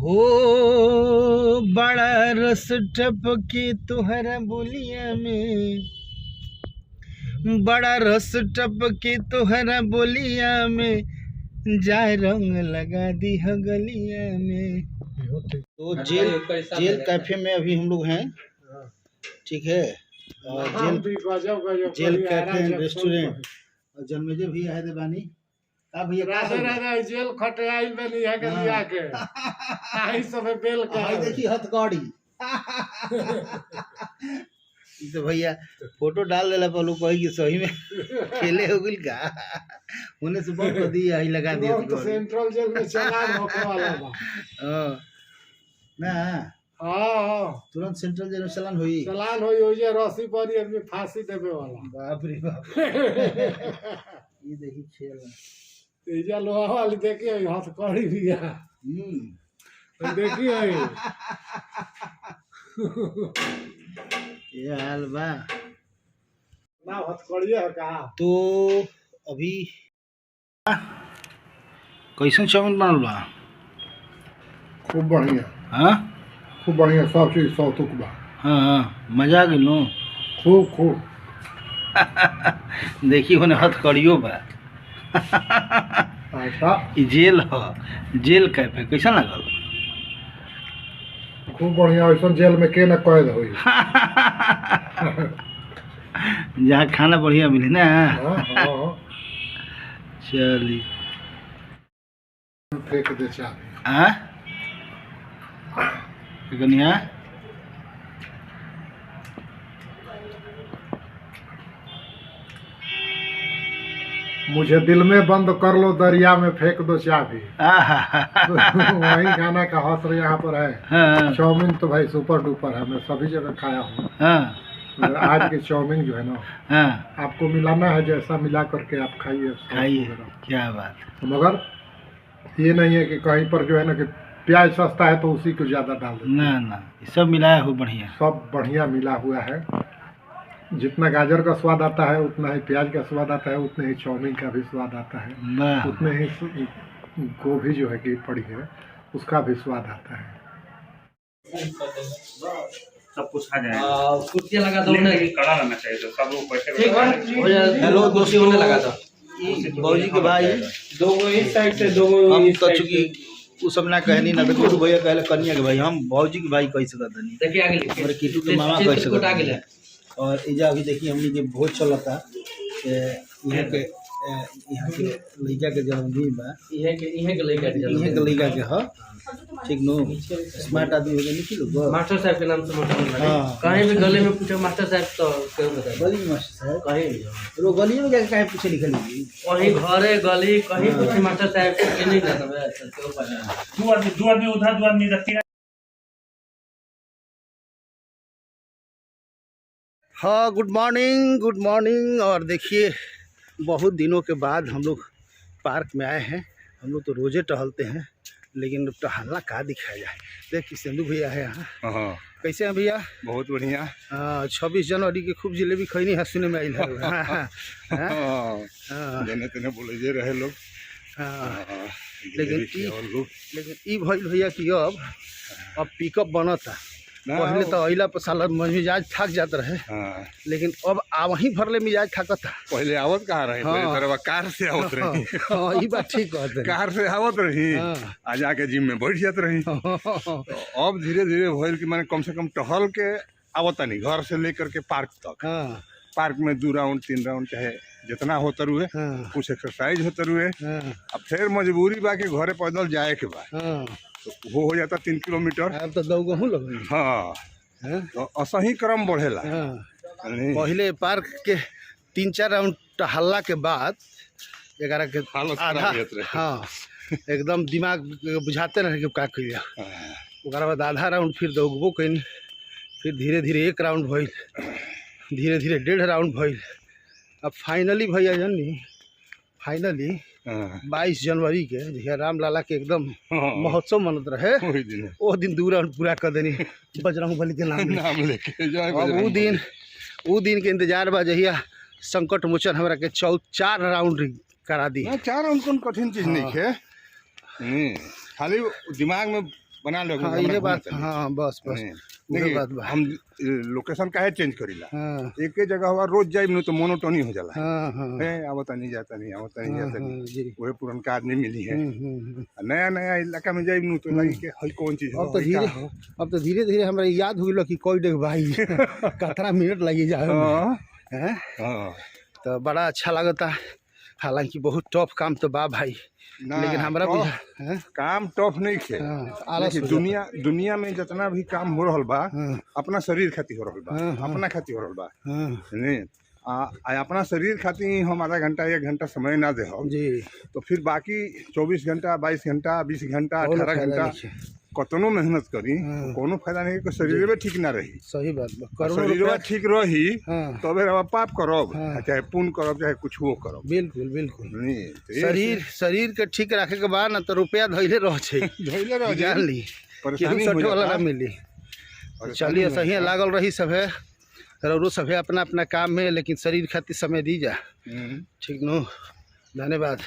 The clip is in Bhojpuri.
हो बड़ा रस टपके तुहरा बोलिया में, बड़ा रस टपके तुहरा बोलिया में, जाए रंग लगा दी है गलिया में। तो जेल कैफे में अभी हम लोग हैं, ठीक है। और जेल कैफे एंड रेस्टोरेंट और जन्मेजे भी आए थे बानी का भैया राधे जेल खटे आई बनी है के लिया के आई सब बेल के आई देखी हथकड़ी तो भैया फोटो डाल देला पर लोग कही कि सही में खेले हो गइल का उन्हें से बहुत दी आई लगा दिया तो सेंट्रल जेल में चालान होने वाला बा। हां ना हां तुरंत सेंट्रल जेल में चालान होई हो जे रस्सी पर आदमी फांसी देवे वाला। बाप रे बाप ये देखी खेल तेजा लोहा वाली देखिए हथकड़ी भी है। देखिए ये हाल बा ना हथकड़ी है का। तो अभी कैसन चाउमीन बनल बा? खूब बढ़िया। हाँ खूब बढ़िया सब चीज सौतुक बा। हाँ मजा आ गइल नो। खूब खूब देखी होने हथकड़ियो बा ऐसा ई जेल ह जेल कैफे कैसा लागल? खूब बढ़िया। ऐसा जेल में के न कैद होई। जहाँ खाना बढ़िया मिली ना। हां चली फेंक दे चाबी। हाँ कनिया मुझे दिल में बंद कर लो दरिया में फेंक दो चाबी। वही गाना का हौसला यहाँ पर है। हाँ चाउमीन तो भाई सुपर डुपर है, मैं सभी जगह खाया हूँ। हाँ मगर आज की चाउमीन जो है ना हाँ आपको मिलाना है, जैसा मिला करके आप खाइए खाइए। क्या बात। मगर ये नहीं है कि कहीं पर जो है ना कि प्याज सस्ता है तो उसी को ज्यादा डाल दो। ना ना ये सब मिलाया हो बढ़िया। सब बढ़िया मिला हुआ है। जितना गाजर का स्वाद आता है उतना ही प्याज का स्वाद आता है, उतना ही चाउमीन का भी स्वाद आता है, वाह उतने ही गोभी जो है कि पड़ी है उसका भी स्वाद आता है। सब कुछ आ जाएगा। कुर्सियाँ लगा दो ना, कड़ा रहना चाहिए तो सब लोग पैसे ठीक है हो जाए। हेलो कुर्सी होने लगा था। बाबूजी के भाई दो गो इस साइड से दो गो हम इस तो साइड चूंकि से। उस सब ना कहनी ना तो गुरु भैया कहले कन्या के भाई, हम बाबूजी के भाई कह सकत नहीं। देखिए आगे हमारे कीटू के मामा कह सकत आगे ले। नहीं। और इजा अभी देखिए हमनी के भोज चलता यहाँ के लड़का के जन्मदिन बा। इहे के लइका के यहाँ के लड़का के ह ठीक नो स्मार्ट आदमी हो गए लोग। मास्टर साहब के नाम से मोटा लगा। हाँ। कहीं भी गले में पूछो मास्टर साहब तो क्यों बता। गली में मास्टर साहब कहीं भी लोग गली में जाके काहे पूछे लिखल है? कहीं घरे गली कहीं पूछे मास्टर साहब के नहीं ना सब क्यों पता। दो आदमी उधर, दो आदमी इधर। हाँ गुड मॉर्निंग। और देखिए बहुत दिनों के बाद हम लोग पार्क में आए हैं। हम लोग तो रोजे टहलते हैं लेकिन टहलना कहाँ दिखाया जाए। देख सिंधु भैया है यहाँ। हाँ कैसे हैं भैया? बहुत बढ़िया। 26 जनवरी के खूब जिलेबी खैनी है सुने में आइल है। देने तेने बोले रहे लोग। लेकिन ई भइल भैया कि अब पिकअप बनता। पहले तो अइला पर साला मिजाज थक जात रहे। लेकिन अब वहीं भरले मिजाज थकता। पहले आवत कहाँ रहे? हाँ। कार से आवत रही। हाँ ये बात ठीक कहते हैं। कार से आवत रही आ जाके जिम में बैठ जात रही। तो अब धीरे धीरे भइल कि माने कम से कम टहल के आवत नहीं, घर से लेकर के पार्क तक। पार्क में 2 राउंड 3 राउंड चाहे जितना होता रुए कुछ एक्सरसाइज होता रुए। अब फिर मजबूरी बा कि घरे पैदल जाए के बा तो वो हो जाता 3 किलोमीटर। अब तो दौगहू लोग। हाँ तो असही क्रम बढ़ेला। पहले पार्क के 3-4 राउंड टहलला के बाद 11 के आधा हाँ एकदम दिमाग बुझाते रहे कि का करिया। ओकरा बाद आधा राउंड फिर दौगबो कहीं, फिर धीरे धीरे 1 राउंड भइल, धीरे धीरे 1.5 राउंड भइल। अब फाइनली भैया जानी फाइनली 22 जनवरी के जहिया राम लाला के एकदम महोत्सव मनत रहे वो दिन 2 राउंड पूरा कर देनी बजरंगबली के नाम लेके। अब वो दिन के इंतजार बा जहिया संकट मोचन हमरा के 4 राउंड करा दी। 4 राउंड कौन कठिन चीज नहीं है। खाली दिमाग में बना लो हाँ ये बात, हाँ बस बस ये बात बा। हम लोकेशन काहे चेंज करीला, हाँ एक ही जगह हुआ रोज जाइब न तो मोनोटोनी हो जाला। हाँ हाँ आवता नहीं जाता नहीं, आवता नहीं जाता नहीं, जी। वही पुरनका आदमी मिली है। हम्म। नया नया इलाका में जाइब न तो लगी के हई कौन चीज हो, अब तो धीरे धीरे हमरा याद हो गलो कि कोई देख भाई कितना मिनट लगी जाए हैं। हाँ तो बड़ा अच्छा लगता, हालांकि बहुत टफ काम तो बा भाई, लेकिन हमरा बुझा हैं? काम टफ नहीं खे। आलस हो दुनिया में जितना भी काम हो रहल बा हाँ। अपना शरीर खातिर हो रहल बा, हाँ। अपना खातिर हो रहल बा हाँ नहीं। अपना शरीर खातिर हम आधा घंटा 1 घंटा समय ना दे हम जी, तो फिर बाकी 24 घंटा 22 घंटा 20 घंटा कोनो 18 फायदा घंटा नहीं है। कतनो मेहनत करी हाँ। कोनो फायदा नहीं कि शरीर में ठीक ना रही। सही बात बा। करोड़ों शरीर रुपया, ठीक रही हाँ तबे अब पाप करब, हाँ। चाहे पुण्य करब, चाहे कुछ वो करब बिल्कुल बिल्कुल। नहीं तो ये शरीर के ठीक रखे के बाद ना तो रुपया धैले रह छे, धइले रह जान ली परेशानी केहू हो सठे वाला जाता। ना मिली। चलिए सही लागल रही सभे, रौरो सभे अपना अपना काम में, लेकिन शरीर खातिर समय दी जा। ठीक नो, धन्यवाद।